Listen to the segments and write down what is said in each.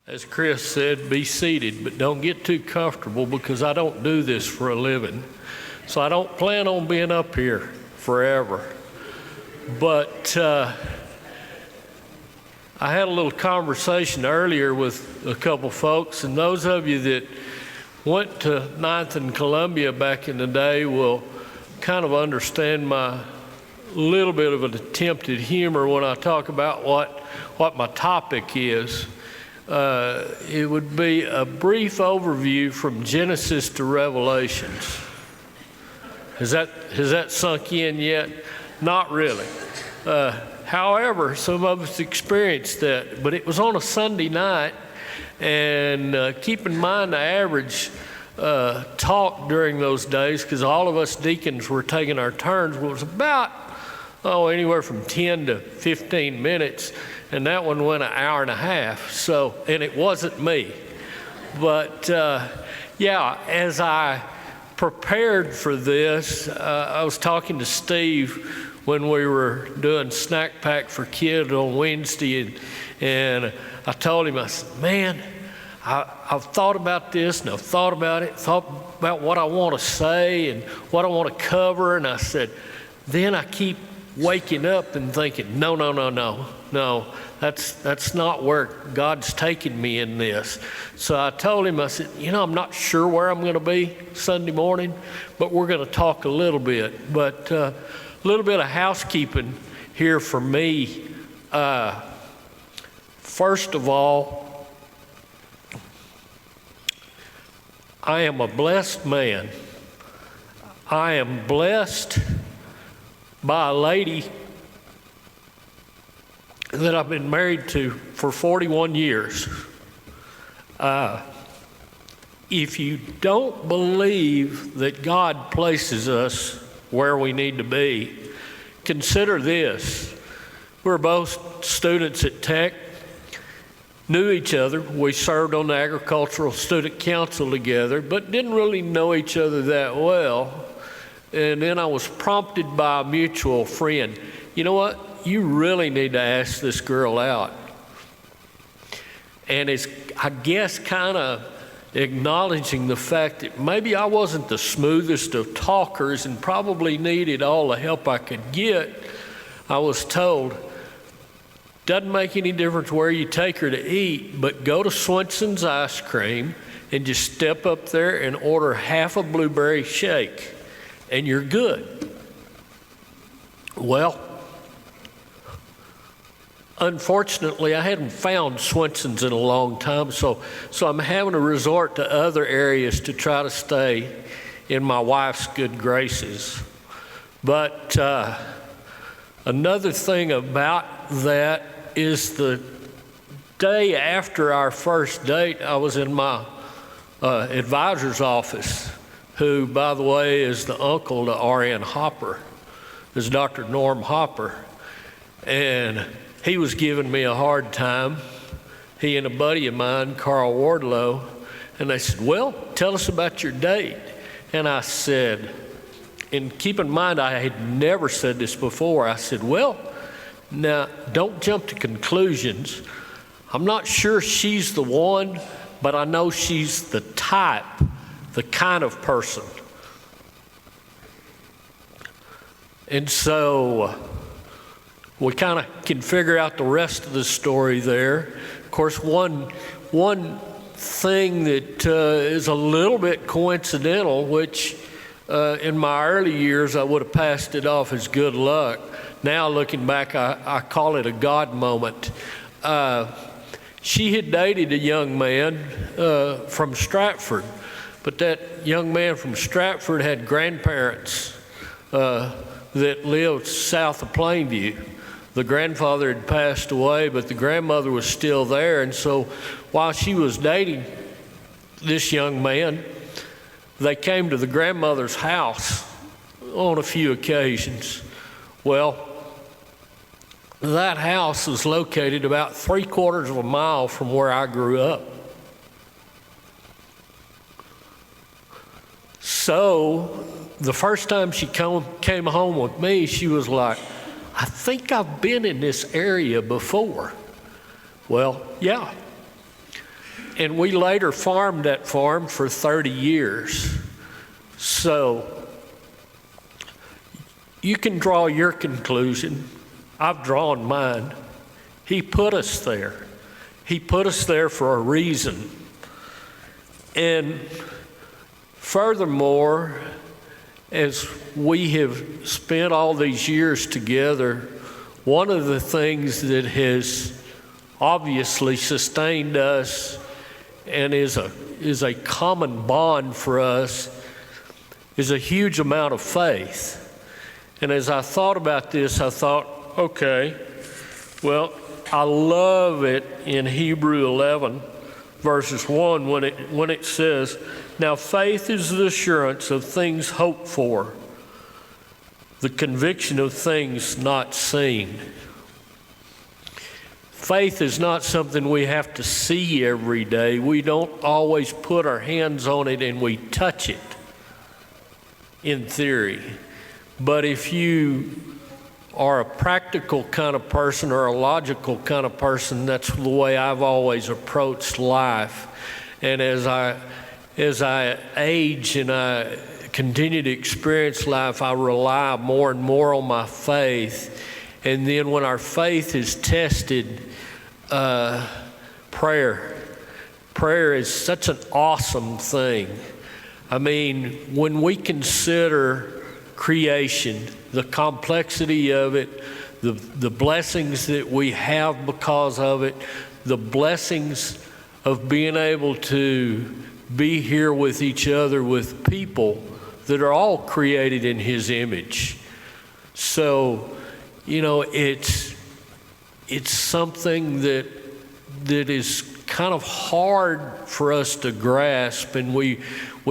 As Chris said, be seated, but don't get too comfortable because I don't do this for a living. So I don't plan on being up here forever. But I had a little conversation earlier with a couple folks, and those of you that went to Ninth and Columbia back in the day will kind of understand my little bit of an attempt at humor when I talk about what my topic is. It would be a brief overview from Genesis to Revelations. Has that sunk in yet? Not really. However, some of us experienced that, but it was on a Sunday night, and keep in mind the average talk during those days, because all of us deacons were taking our turns, was about anywhere from 10 to 15 minutes, and that one went an hour and a half. So, and it wasn't me. But as I prepared for this, I was talking to Steve when we were doing Snack Pack for Kids on Wednesday, and I told him, I said, man, I've thought about this, and I've thought about what I want to say and what I want to cover, and I said, then I keep waking up and thinking, no, that's not where God's taking me in this. So I told him, I said, I'm not sure where I'm going to be Sunday morning, but we're going to talk a little bit. But a little bit of housekeeping here for me. First of all, I am a blessed man. I am blessed by a lady that I've been married to for 41 years. If you don't believe that God places us where we need to be, consider this. We're both students at Tech, knew each other. We served on the Agricultural Student Council together, but didn't really know each other that well. And then I was prompted by a mutual friend. You know what? You really need to ask this girl out. And it's, I guess, kind of acknowledging the fact that maybe I wasn't the smoothest of talkers and probably needed all the help I could get. I was told, doesn't make any difference where you take her to eat, but go to Swenson's Ice Cream and just step up there and order half a blueberry shake, and you're good. Well, unfortunately, I hadn't found Swenson's in a long time, so I'm having to resort to other areas to try to stay in my wife's good graces. But another thing about that is the day after our first date, I was in my advisor's office, who, by the way, is the uncle to R.N. Hopper, is Dr. Norm Hopper. And he was giving me a hard time, he and a buddy of mine, Carl Wardlow, and they said, well, tell us about your date. And I said, and keep in mind, I had never said this before, I said, well, now, don't jump to conclusions. I'm not sure she's the one, but I know she's the type, the kind of person. And so we kind of can figure out the rest of the story there. Of course, one thing that is a little bit coincidental, which in my early years I would have passed it off as good luck. Now looking back, I call it a God moment. She had dated a young man from Stratford, but that young man from Stratford had grandparents that lived south of Plainview. The grandfather had passed away, but the grandmother was still there. And so while she was dating this young man, they came to the grandmother's house on a few occasions. Well, that house was located about 3/4 of a mile from where I grew up. So the first time she came home with me, she was like, I think I've been in this area before. Well, yeah. And we later farmed that farm for 30 years. So you can draw your conclusion. I've drawn mine. He put us there. He put us there for a reason. And furthermore, as we have spent all these years together, one of the things that has obviously sustained us and is a common bond for us is a huge amount of faith. And as I thought about this, I thought, okay, well, I love it in Hebrew 11, verses 1, when it says, now faith is the assurance of things hoped for, the conviction of things not seen. Faith is not something we have to see every day. We don't always put our hands on it and we touch it in theory. But if you are a practical kind of person or a logical kind of person, that's the way I've always approached life. And as I age and I continue to experience life, I rely more and more on my faith. And then when our faith is tested, prayer is such an awesome thing. I mean, when we consider creation, the complexity of it, the blessings that we have because of it, the blessings of being able to be here with each other, with people that are all created in His image. So, you know, it's something that is kind of hard for us to grasp, and we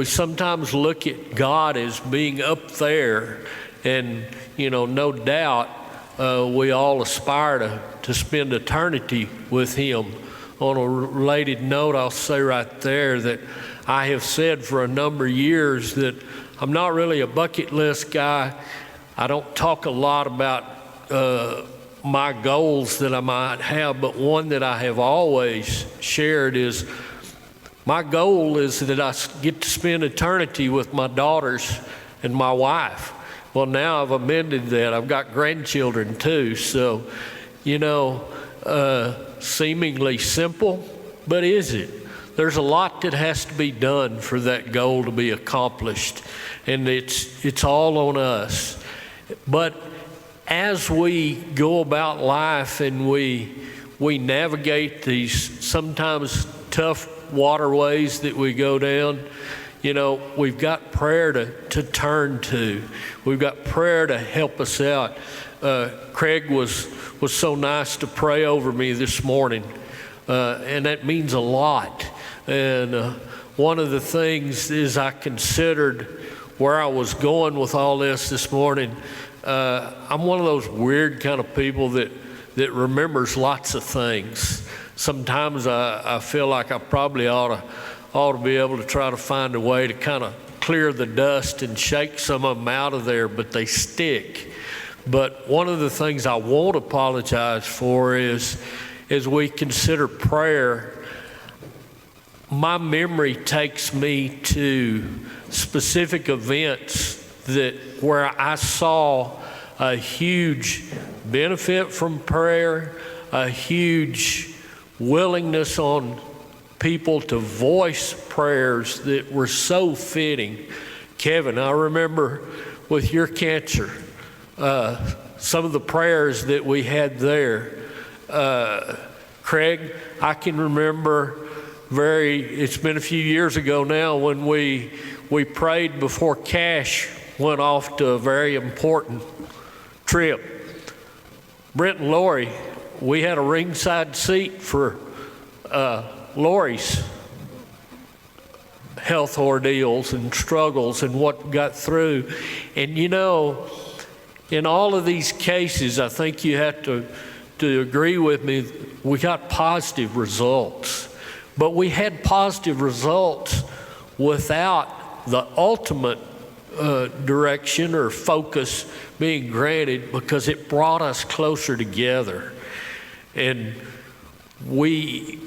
sometimes look at God as being up there, and you know, no doubt we all aspire to spend eternity with Him. On a related note, I'll say right there that I have said for a number of years that I'm not really a bucket list guy. I don't talk a lot about my goals that I might have, but one that I have always shared is my goal is that I get to spend eternity with my daughters and my wife. Well, now I've amended that. I've got grandchildren too. So, you know, seemingly simple, but is it? There's a lot that has to be done for that goal to be accomplished, and it's all on us. But as we go about life and we navigate these sometimes tough waterways that we go down, you know, we've got prayer to turn to. We've got prayer to help us out. Craig was so nice to pray over me this morning, and that means a lot. And one of the things is I considered where I was going with all this morning. I'm one of those weird kind of people that remembers lots of things. Sometimes I feel like I probably ought to be able to try to find a way to kind of clear the dust and shake some of them out of there, but they stick. But one of the things I won't apologize for is, as we consider prayer, my memory takes me to specific events where I saw a huge benefit from prayer, a huge willingness on people to voice prayers that were so fitting. Kevin, I remember with your cancer, some of the prayers that we had there. Craig, I can remember it's been a few years ago now when we prayed before Cash went off to a very important trip. Brent and Lori, we had a ringside seat for Lori's health ordeals and struggles and what got through. And you know, in all of these cases, I think you have to agree with me, we got positive results. But we had positive results without the ultimate direction or focus being granted, because it brought us closer together. And we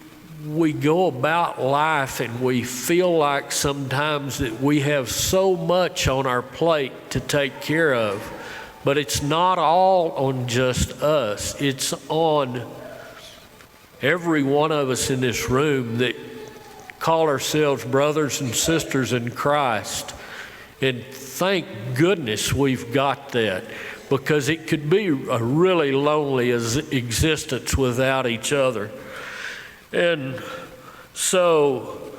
we go about life and we feel like sometimes that we have so much on our plate to take care of, but it's not all on just us. It's on every one of us in this room that call ourselves brothers and sisters in Christ. And thank goodness we've got that, because it could be a really lonely existence without each other. And so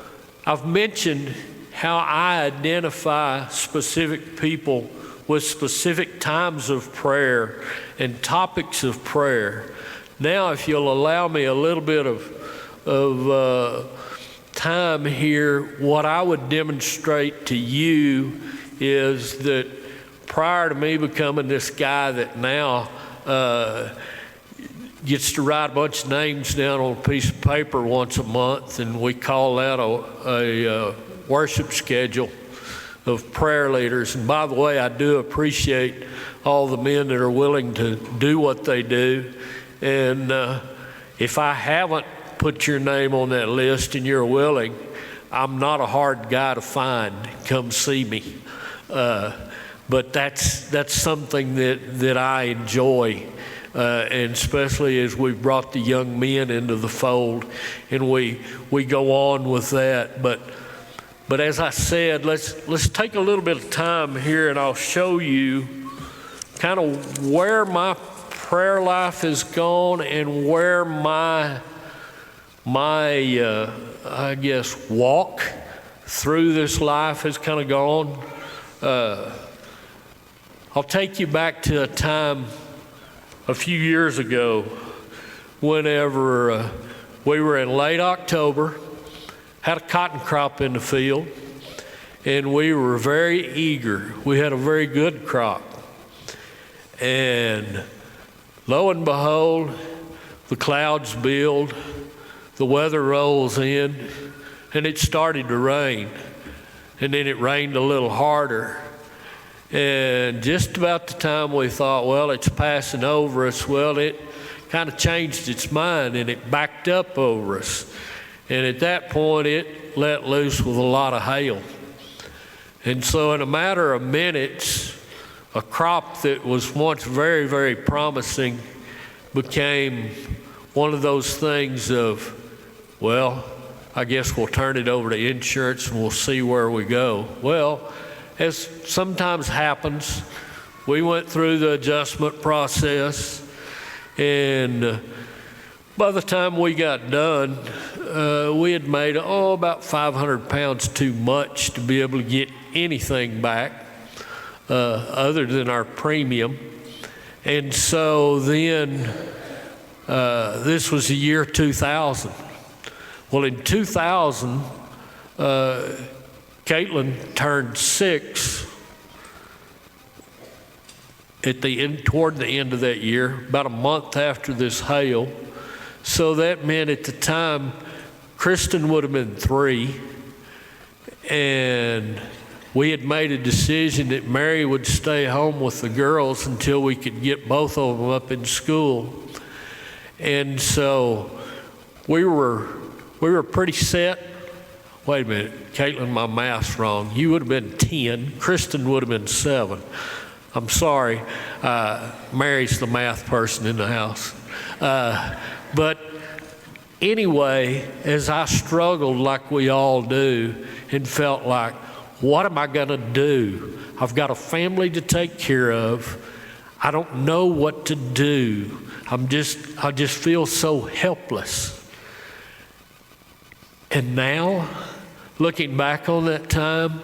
I've mentioned how I identify specific people with specific times of prayer and topics of prayer. Now, if you'll allow me a little bit of time here, what I would demonstrate to you is that prior to me becoming this guy that now gets to write a bunch of names down on a piece of paper once a month, and we call that a worship schedule of prayer leaders. And by the way, I do appreciate all the men that are willing to do what they do. And if I haven't put your name on that list and you're willing, I'm not a hard guy to find. Come see me. But that's something that I enjoy, and especially as we've brought the young men into the fold, and we go on with that. But as I said, let's take a little bit of time here, and I'll show you kind of where my prayer life has gone and where my I guess walk through this life has kind of gone. I'll take you back to a time a few years ago whenever we were in late October, had a cotton crop in the field, and we were very eager. We had a very good crop. And lo and behold, the clouds build, the weather rolls in, and it started to rain. And then it rained a little harder. And just about the time we thought, well, it's passing over us, well, it kind of changed its mind and it backed up over us. And at that point, it let loose with a lot of hail. And so in a matter of minutes, a crop that was once very, very promising became one of those things of, well, I guess we'll turn it over to insurance and we'll see where we go. Well, as sometimes happens, we went through the adjustment process, and by the time we got done, we had made about 500 pounds too much to be able to get anything back other than our premium. And so then this was the year 2000. Well, in 2000, Caitlin turned 6 toward the end of that year, about a month after this hail. So that meant at the time, Kristen would have been 3, and we had made a decision that Mary would stay home with the girls until we could get both of them up in school. And so we were pretty set. Wait a minute, Caitlin, my math's wrong. You would have been 10. Kristen would have been 7. I'm sorry. Mary's the math person in the house. But anyway, as I struggled like we all do and felt like, what am I going to do? I've got a family to take care of. I don't know what to do. I just feel so helpless. And now, looking back on that time,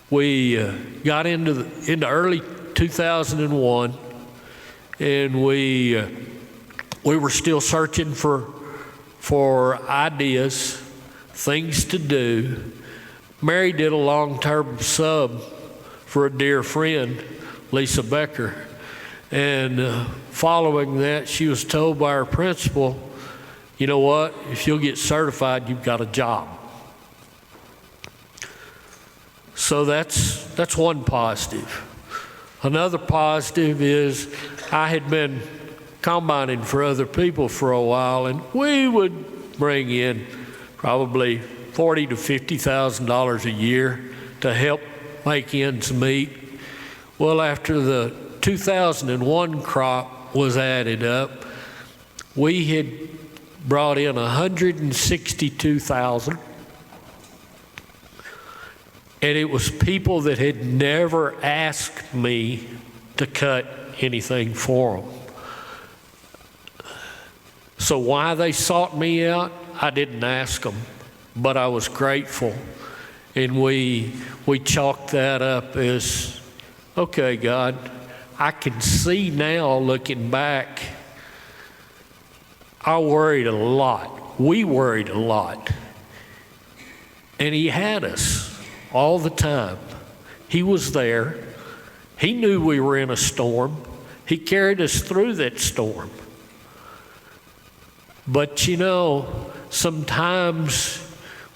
we got into early 2001, and we were still searching for ideas, things to do. Mary did a long-term sub for a dear friend, Lisa Becker, and following that, she was told by her principal, you know what, if you'll get certified, you've got a job. So that's one positive. Another positive is I had been combining for other people for a while, and we would bring in probably $40,000 to $50,000 a year to help make ends meet. Well, after the 2001 crop was added up, we had brought in $162,000, and it was people that had never asked me to cut anything for them. So why they sought me out, I didn't ask them, but I was grateful. And we chalked that up as, okay, God, I can see now looking back, I worried a lot. We worried a lot. And He had us all the time. He was there. He knew we were in a storm. He carried us through that storm. But you know, sometimes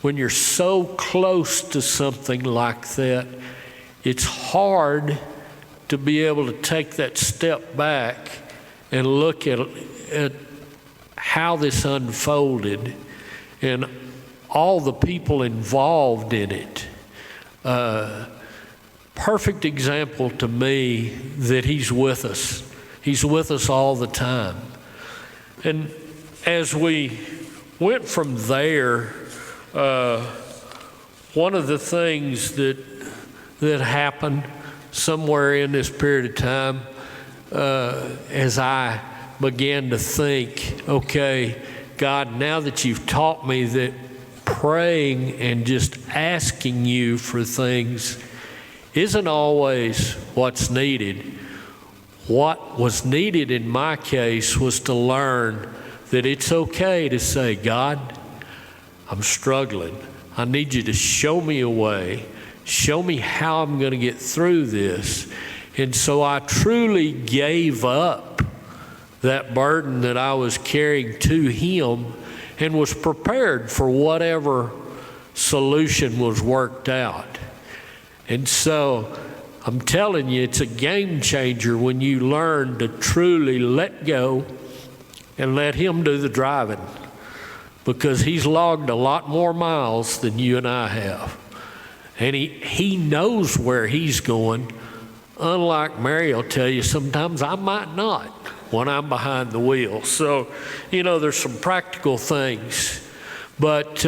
when you're so close to something like that, it's hard to be able to take that step back and look at how this unfolded and all the people involved in it. Perfect example to me that He's with us. He's with us all the time. And as we went from there, one of the things that happened somewhere in this period of time, as I began to think, okay, God, now that You've taught me that praying and just asking You for things isn't always what's needed. What was needed in my case was to learn that it's okay to say, God, I'm struggling. I need You to show me a way. Show me how I'm going to get through this. And so I truly gave up that burden that I was carrying to Him and was prepared for whatever solution was worked out. And so I'm telling you, it's a game changer when you learn to truly let go and let Him do the driving, because He's logged a lot more miles than you and I have. And he knows where He's going. Unlike Mary will tell you, sometimes I might not when I'm behind the wheel. So, you know, there's some practical things. But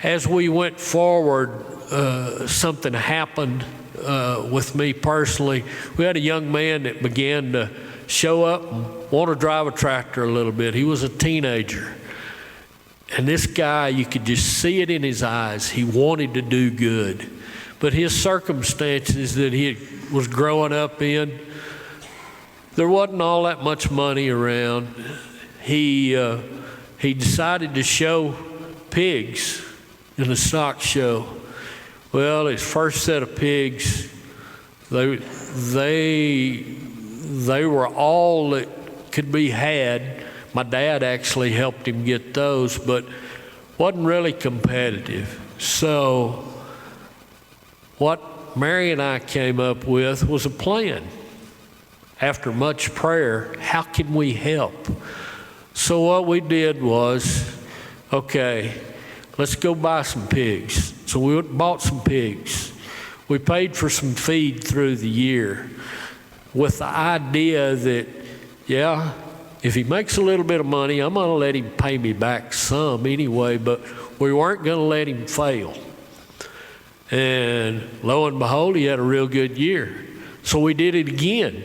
as we went forward, something happened with me personally. We had a young man that began to show up and want to drive a tractor a little bit. He was a teenager. And this guy, you could just see it in his eyes. He wanted to do good. But his circumstances that he was growing up in, there wasn't all that much money around. He decided to show pigs in a stock show. Well, his first set of pigs, they were all that could be had. My dad actually helped him get those, but wasn't really competitive. So what Mary and I came up with was a plan. After much prayer, how can we help? So what we did was, okay, let's go buy some pigs. So we bought some pigs. We paid for some feed through the year with the idea that, yeah, if he makes a little bit of money, I'm going to let him pay me back some anyway, but we weren't going to let him fail. And lo and behold, he had a real good year. So we did it again.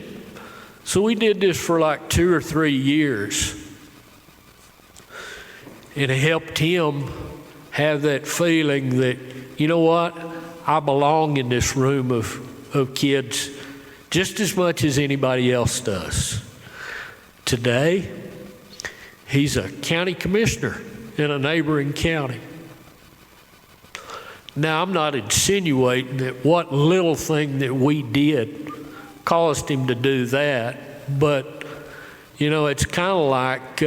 So we did this for like 2 or 3 years. And it helped him have that feeling that, you know what, I belong in this room of kids just as much as anybody else does. Today, he's a county commissioner in a neighboring county. Now, I'm not insinuating that what little thing that we did caused him to do that, but, you know, it's kind of like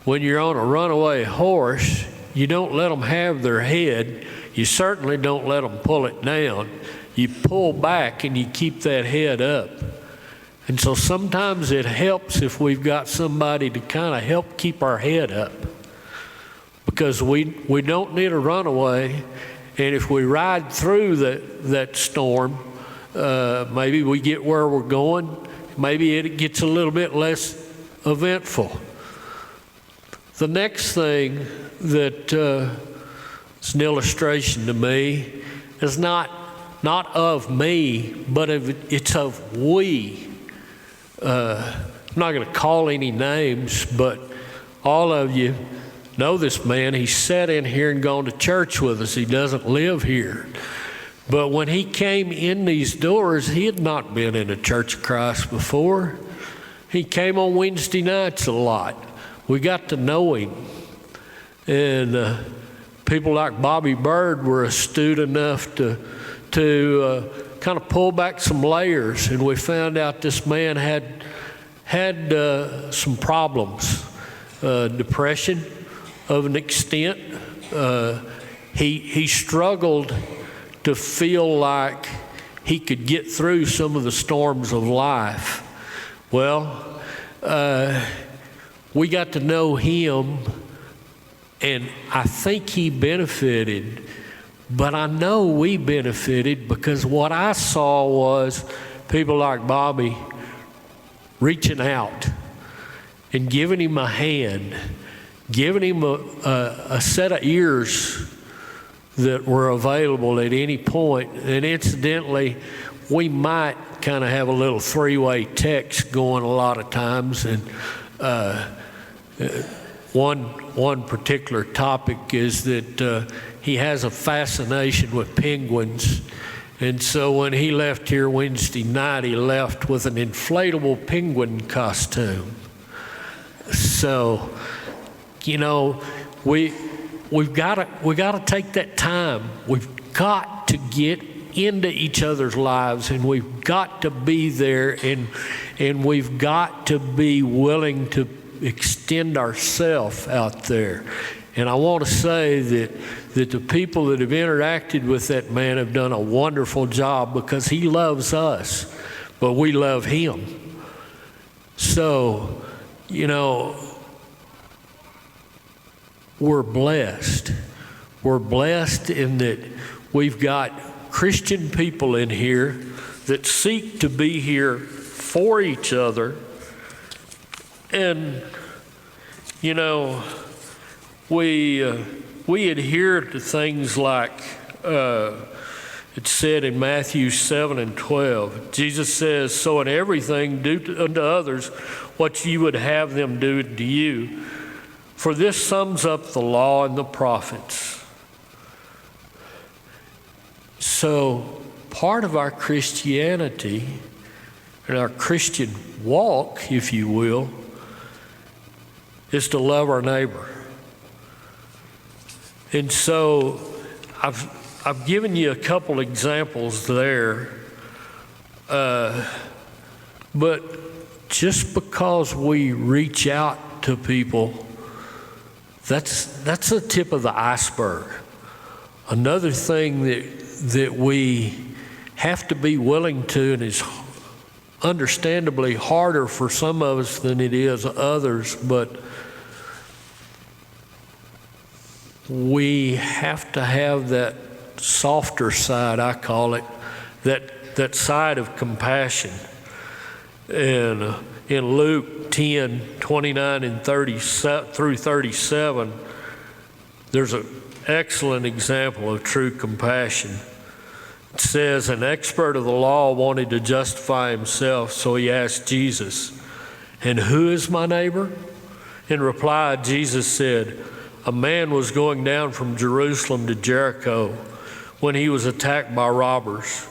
when you're on a runaway horse, you don't let them have their head. You certainly don't let them pull it down. You pull back and you keep that head up. And so sometimes it helps if we've got somebody to kind of help keep our head up. because we don't need a runaway. And if we ride through that storm, maybe we get where we're going. Maybe it gets a little bit less eventful. The next thing that is an illustration to me is not of me, but it's of we. I'm not going to call any names, but all of you know this man. He's sat in here and gone to church with us. He doesn't live here. But when he came in these doors, he had not been in a Church of Christ before. He came on Wednesday nights a lot. We got to know him. And people like Bobby Bird were astute enough to kind of pull back some layers, and we found out this man had some problems, depression of an extent. He struggled to feel like he could get through some of the storms of life. Well, we got to know him, and I think he benefited, but I know we benefited, because what I saw was people like Bobby reaching out and giving him a hand, giving him a set of ears that were available at any point. And incidentally, we might kind of have a little three-way text going a lot of times. And one particular topic is that he has a fascination with penguins. And so when he left here Wednesday night, he left with an inflatable penguin costume. So, you know, we've got to take that time. We've got to get into each other's lives, and we've got to be there, and we've got to be willing to extend ourselves out there. And I want to say that the people that have interacted with that man have done a wonderful job, because he loves us, but we love him. So, you know, we're blessed. We're blessed in that we've got Christian people in here that seek to be here for each other. And, you know, we adhere to things like it's said in Matthew 7:12. Jesus says, "So in everything do unto others what you would have them do to you. For this sums up the law and the prophets." So part of our Christianity and our Christian walk, if you will, is to love our neighbor. And so I've given you a couple examples there, but just because we reach out to people, that's the tip of the iceberg. Another thing that we have to be willing to, and is understandably harder for some of us than it is others, but we have to have that softer side, I call it, that side of compassion. And in Luke 10:29 and 30 through 37, there's an excellent example of true compassion. It says, "An expert of the law wanted to justify himself, so he asked Jesus, 'And who is my neighbor?' In reply, Jesus said, 'A man was going down from Jerusalem to Jericho when he was attacked by robbers.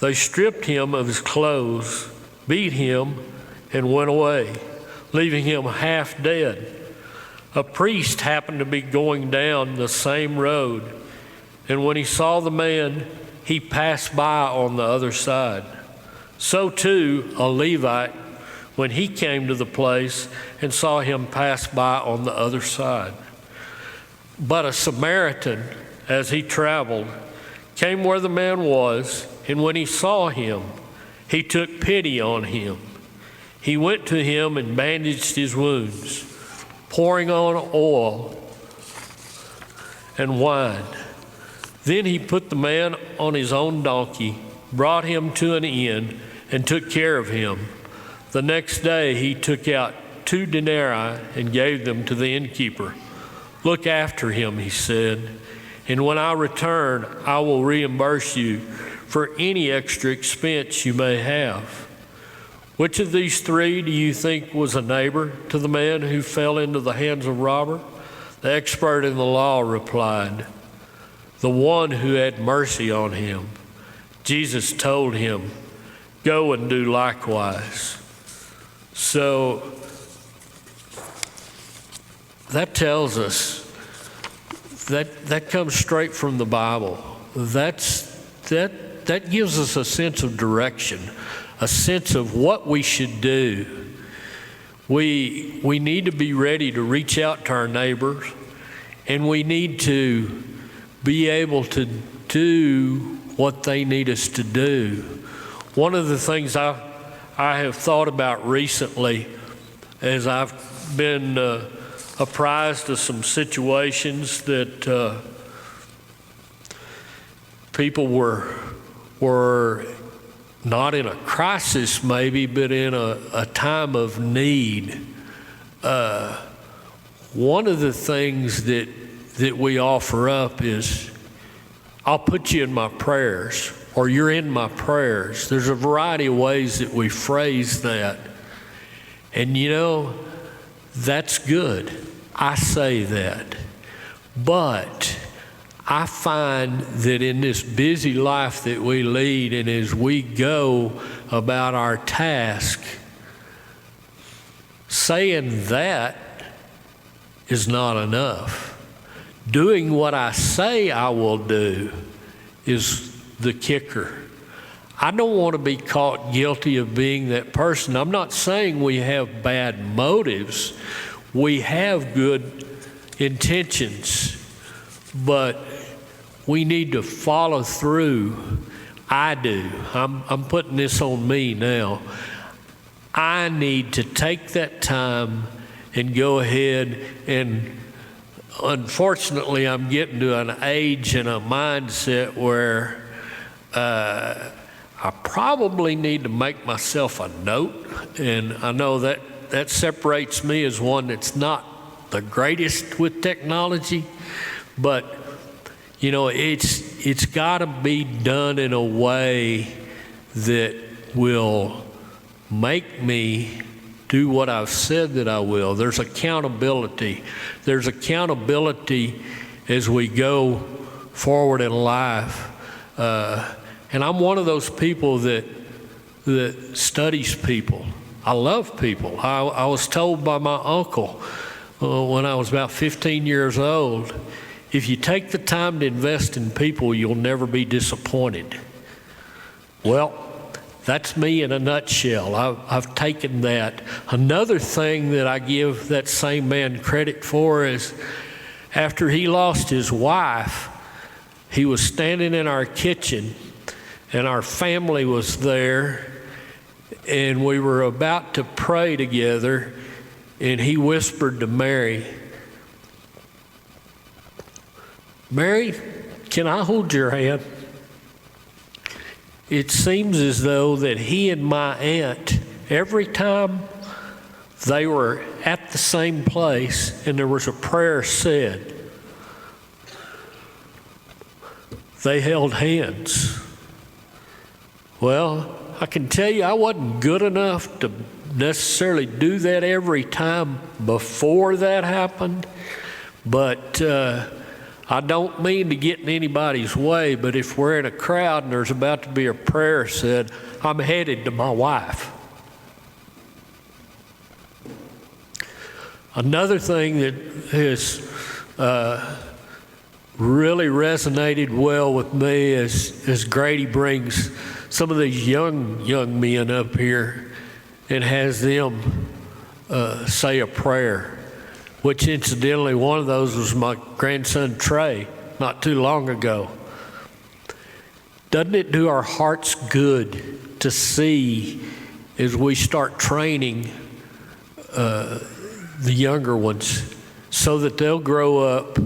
They stripped him of his clothes, beat him, and went away, leaving him half dead. A priest happened to be going down the same road, and when he saw the man, he passed by on the other side. So too, a Levite, when he came to the place and saw him pass by on the other side. But a Samaritan, as he traveled, came where the man was, and when he saw him, he took pity on him. He went to him and bandaged his wounds, pouring on oil and wine. Then he put the man on his own donkey, brought him to an inn, and took care of him. The next day he took out 2 denarii and gave them to the innkeeper. Look after him, he said, and when I return, I will reimburse you for any extra expense you may have. Which of these 3 do you think was a neighbor to the man who fell into the hands of robber? The expert in the law replied, the one who had mercy on him. Jesus told him, go and do likewise. So that tells us that comes straight from the Bible. That gives us a sense of direction, a sense of what we should do. We need to be ready to reach out to our neighbors, and we need to be able to do what they need us to do. One of the things I have thought about recently as I've been apprised of some situations that people were not in a crisis maybe, but in a time of need. One of the things that we offer up is, I'll put you in my prayers, or you're in my prayers. There's a variety of ways that we phrase that. And you know, that's good. I say that. But I find that in this busy life that we lead, and as we go about our task, saying that is not enough. Doing what I say I will do is the kicker. I don't want to be caught guilty of being that person. I'm not saying we have bad motives. We have good intentions, but we need to follow through. I do. I'm putting this on me now. I need to take that time and go ahead, and unfortunately I'm getting to an age and a mindset where I probably need to make myself a note, and I know that separates me as one that's not the greatest with technology, but you know, it's got to be done in a way that will make me do what I've said that I will. There's accountability. There's accountability as we go forward in life. And I'm one of those people that studies people. I love people. I was told by my uncle when I was about 15 years old, if you take the time to invest in people, you'll never be disappointed. Well, that's me in a nutshell. I've taken that. Another thing that I give that same man credit for is after he lost his wife, he was standing in our kitchen and our family was there, and we were about to pray together, and he whispered to Mary, "Mary, can I hold your hand?" It seems as though that he and my aunt, every time they were at the same place and there was a prayer said, they held hands. Well, I can tell you I wasn't good enough to necessarily do that every time before that happened, but I don't mean to get in anybody's way, but if we're in a crowd and there's about to be a prayer said, I'm headed to my wife. Another thing that has really resonated well with me as Grady brings some of these young men up here and has them say a prayer, which incidentally one of those was my grandson Trey not too long ago. Doesn't it do our hearts good to see as we start training the younger ones so that they'll grow up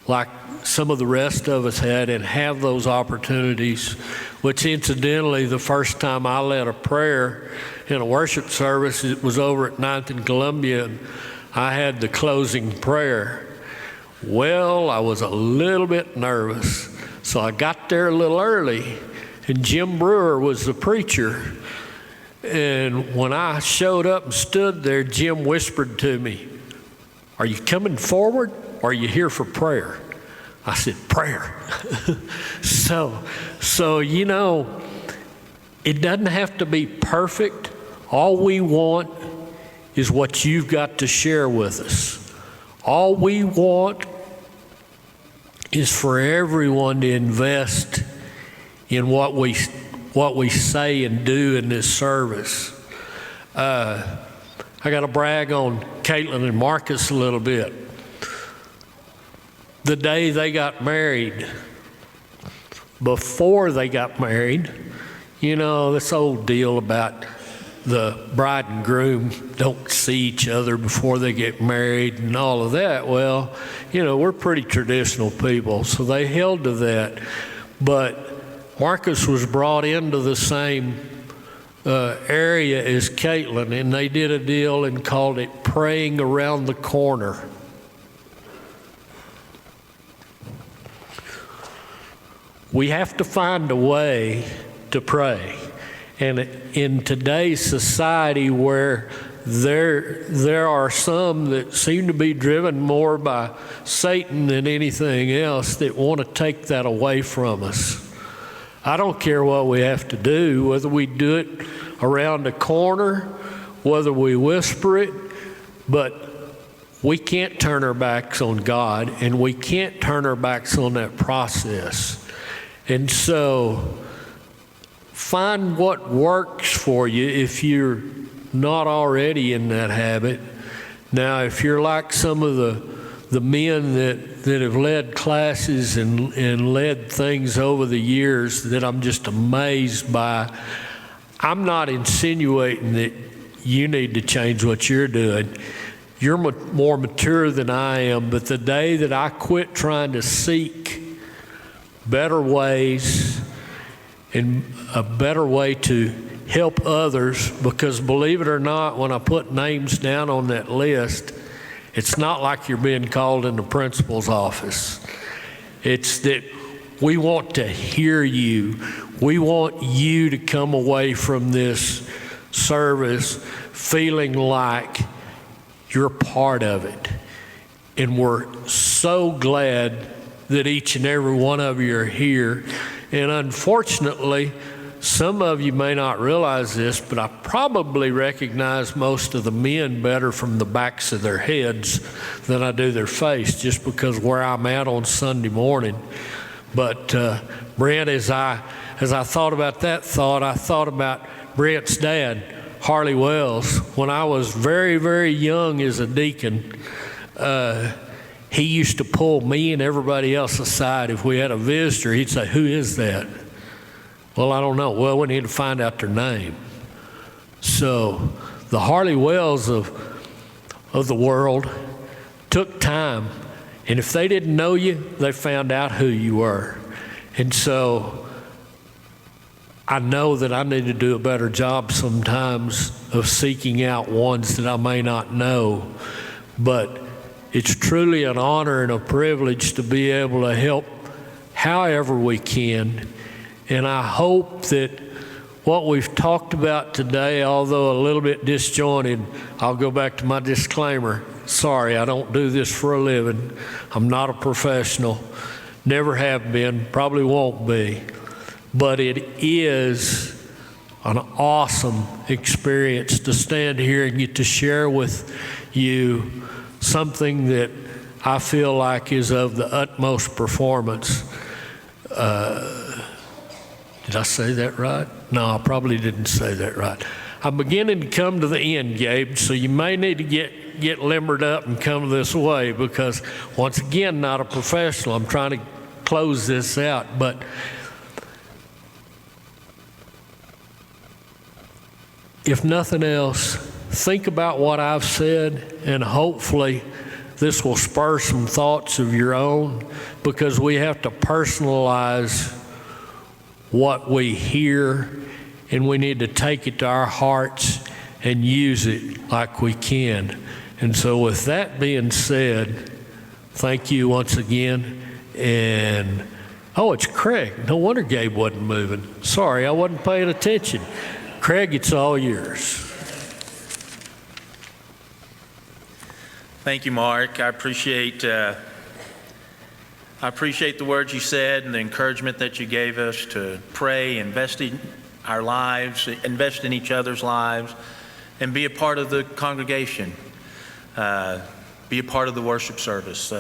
like some of the rest of us had and have those opportunities, which incidentally, the first time I led a prayer in a worship service, it was over at 9th and Columbia, and I had the closing prayer. Well, I was a little bit nervous, so I got there a little early, and Jim Brewer was the preacher. And when I showed up and stood there, Jim whispered to me, "Are you coming forward, or are you here for prayer?" I said, "Prayer." So, you know, it doesn't have to be perfect. All we want is what you've got to share with us. All we want is for everyone to invest in what we say and do in this service. I got to brag on Caitlin and Marcus a little bit. The day they got married, before they got married, you know, this old deal about the bride and groom don't see each other before they get married and all of that. Well, you know, we're pretty traditional people, so they held to that. But Marcus was brought into the same area as Caitlin, and they did a deal and called it praying around the corner. We have to find a way to pray. And in today's society where there are some that seem to be driven more by Satan than anything else that want to take that away from us. I don't care what we have to do, whether we do it around a corner, whether we whisper it, but we can't turn our backs on God, and we can't turn our backs on that process. And so find what works for you if you're not already in that habit. Now, if you're like some of the men that have led classes and led things over the years that I'm just amazed by, I'm not insinuating that you need to change what you're doing. You're more mature than I am, but the day that I quit trying to seek better ways and a better way to help others, because believe it or not, when I put names down on that list, it's not like you're being called in the principal's office. It's that we want to hear you. We want you to come away from this service feeling like you're part of it. And we're so glad that each and every one of you are here. And unfortunately, some of you may not realize this, but I probably recognize most of the men better from the backs of their heads than I do their face, just because where I'm at on Sunday morning. But Brent, as I thought about that thought, I thought about Brent's dad, Harley Wells. When I was very, very young as a deacon, he used to pull me and everybody else aside. If we had a visitor, he'd say, "Who is that?" "Well, I don't know." "Well, we need to find out their name." So the Harley Wells of the world took time. And if they didn't know you, they found out who you were. And so I know that I need to do a better job sometimes of seeking out ones that I may not know. But it's truly an honor and a privilege to be able to help however we can. And I hope that what we've talked about today, although a little bit disjointed, I'll go back to my disclaimer. Sorry, I don't do this for a living. I'm not a professional. Never have been, probably won't be. But it is an awesome experience to stand here and get to share with you something that I feel like is of the utmost performance. Did I say that right? No, I probably didn't say that right. I'm beginning to come to the end, Gabe, so you may need to get limbered up and come this way, because once again, not a professional. I'm trying to close this out, but if nothing else, think about what I've said, and hopefully this will spur some thoughts of your own, because we have to personalize what we hear, and we need to take it to our hearts and use it like we can. And so with that being said, thank you once again. And oh, it's Craig. No wonder Gabe wasn't moving. Sorry, I wasn't paying attention. Craig, it's all yours. Thank you, Mark. I appreciate the words you said and the encouragement that you gave us to pray, invest in our lives, invest in each other's lives, and be a part of the congregation. Be a part of the worship service.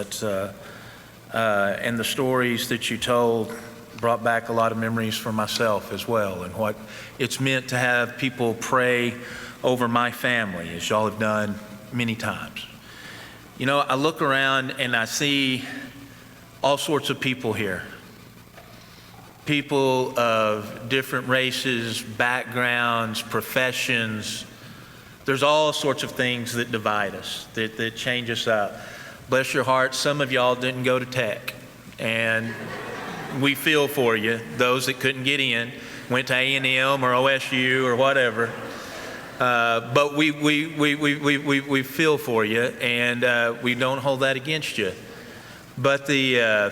And the stories that you told brought back a lot of memories for myself as well, and what it's meant to have people pray over my family, as y'all have done many times. You know, I look around and I see all sorts of people here. People of different races, backgrounds, professions. There's all sorts of things that divide us, that change us up. Bless your heart, some of y'all didn't go to Tech, and we feel for you. Those that couldn't get in, went to A&M or OSU or whatever. But we feel for you, and we don't hold that against you. But this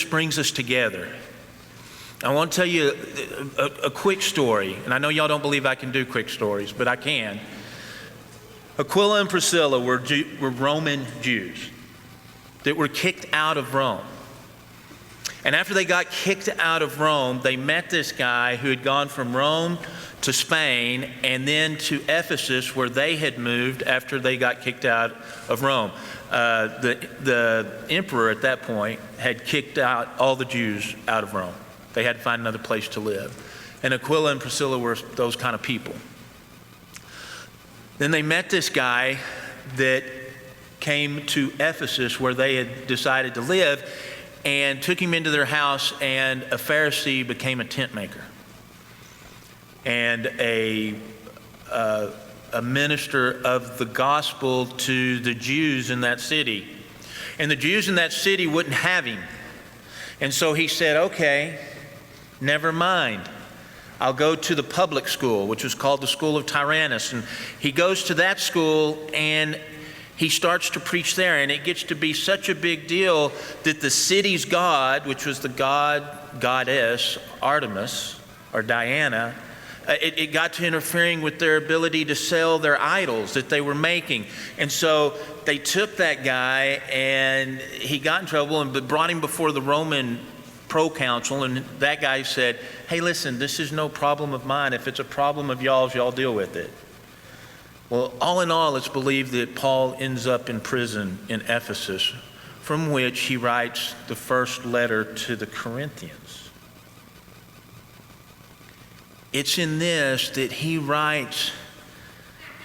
brings us together. I want to tell you a quick story, and I know y'all don't believe I can do quick stories, but I can. Aquila and Priscilla were Roman Jews that were kicked out of Rome. And after they got kicked out of Rome, they met this guy who had gone from Rome to Spain and then to Ephesus, where they had moved after they got kicked out of Rome. The emperor at that point had kicked out all the Jews out of Rome. They had to find another place to live. And Aquila and Priscilla were those kind of people. Then they met this guy that came to Ephesus, where they had decided to live, and took him into their house, and a Pharisee became a tent maker and a minister of the gospel to the Jews in that city. And the Jews in that city wouldn't have him. And so he said, okay, never mind. I'll go to the public school, which was called the School of Tyrannus. And he goes to that school and he starts to preach there. And it gets to be such a big deal that the city's god, which was the goddess Artemis or Diana, it got to interfering with their ability to sell their idols that they were making. And so they took that guy, and he got in trouble and brought him before the Roman proconsul, and that guy said, hey, listen, this is no problem of mine. If it's a problem of y'all's, y'all deal with it. Well, all in all, it's believed that Paul ends up in prison in Ephesus, from which he writes the first letter to the Corinthians. It's in this that he writes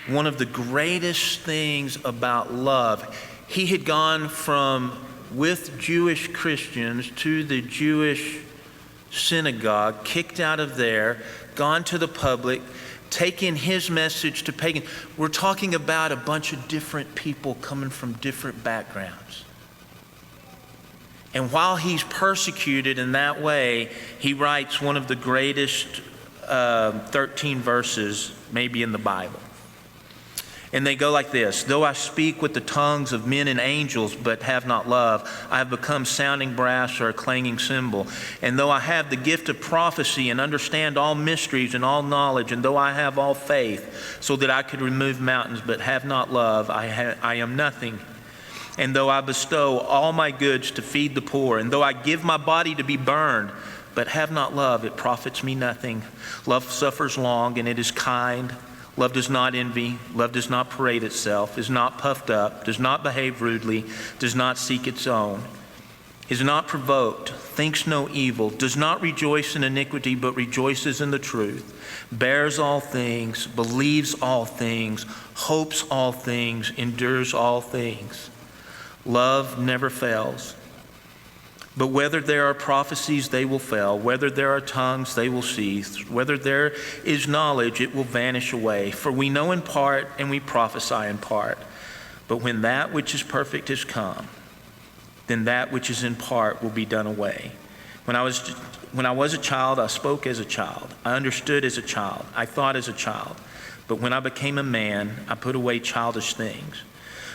one of the greatest things about love. He had gone from with Jewish Christians to the Jewish synagogue, kicked out of there, gone to the public, taken his message to pagan. We're talking about a bunch of different people coming from different backgrounds. And while he's persecuted in that way, he writes one of the greatest 13 verses maybe in the Bible. And they go like this: though I speak with the tongues of men and angels, but have not love, I have become sounding brass or a clanging cymbal. And though I have the gift of prophecy and understand all mysteries and all knowledge, and though I have all faith, so that I could remove mountains, but have not love, I am nothing. And though I bestow all my goods to feed the poor, and though I give my body to be burned, but have not love, it profits me nothing. Love suffers long, and it is kind. Love does not envy. Love does not parade itself, is not puffed up, does not behave rudely, does not seek its own, is not provoked, thinks no evil, does not rejoice in iniquity, but rejoices in the truth, bears all things, believes all things, hopes all things, endures all things. Love never fails. But whether there are prophecies, they will fail. Whether there are tongues, they will cease. Whether there is knowledge, it will vanish away. For we know in part and we prophesy in part. But when that which is perfect is come, then that which is in part will be done away. When I was a child, I spoke as a child. I understood as a child. I thought as a child. But when I became a man, I put away childish things.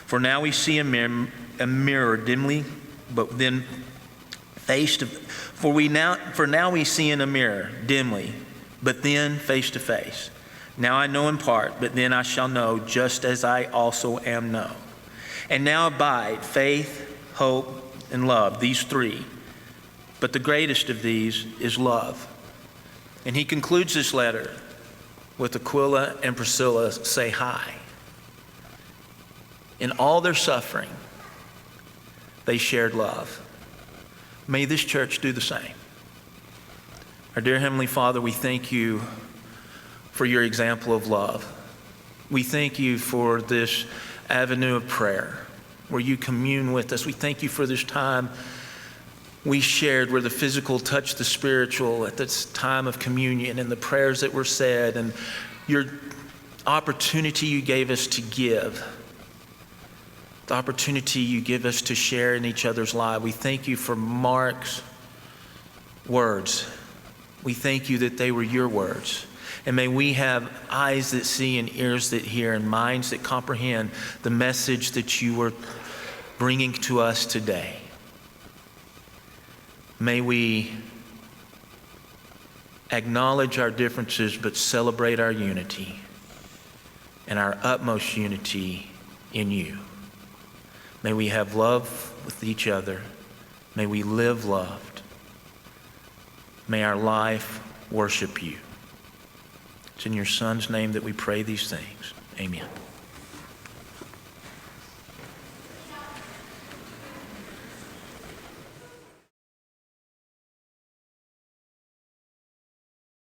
For now we see a mirror dimly, but then face to for now we see in a mirror dimly, but then face to face. Now I know in part, but then I shall know just as I also am known. And now abide faith, hope, and love, these three. But the greatest of these is love. And he concludes this letter with Aquila and Priscilla say hi. In all their suffering, they shared love. May this church do the same. Our dear Heavenly Father, we thank you for your example of love. We thank you for this avenue of prayer where you commune with us. We thank you for this time we shared where the physical touched the spiritual at this time of communion and the prayers that were said and your opportunity you gave us to give, the opportunity you give us to share in each other's lives. We thank you for Mark's words. We thank you that they were your words. And may we have eyes that see and ears that hear and minds that comprehend the message that you were bringing to us today. May we acknowledge our differences but celebrate our unity and our utmost unity in you. May we have love with each other. May we live loved. May our life worship you. It's in your Son's name that we pray these things. Amen.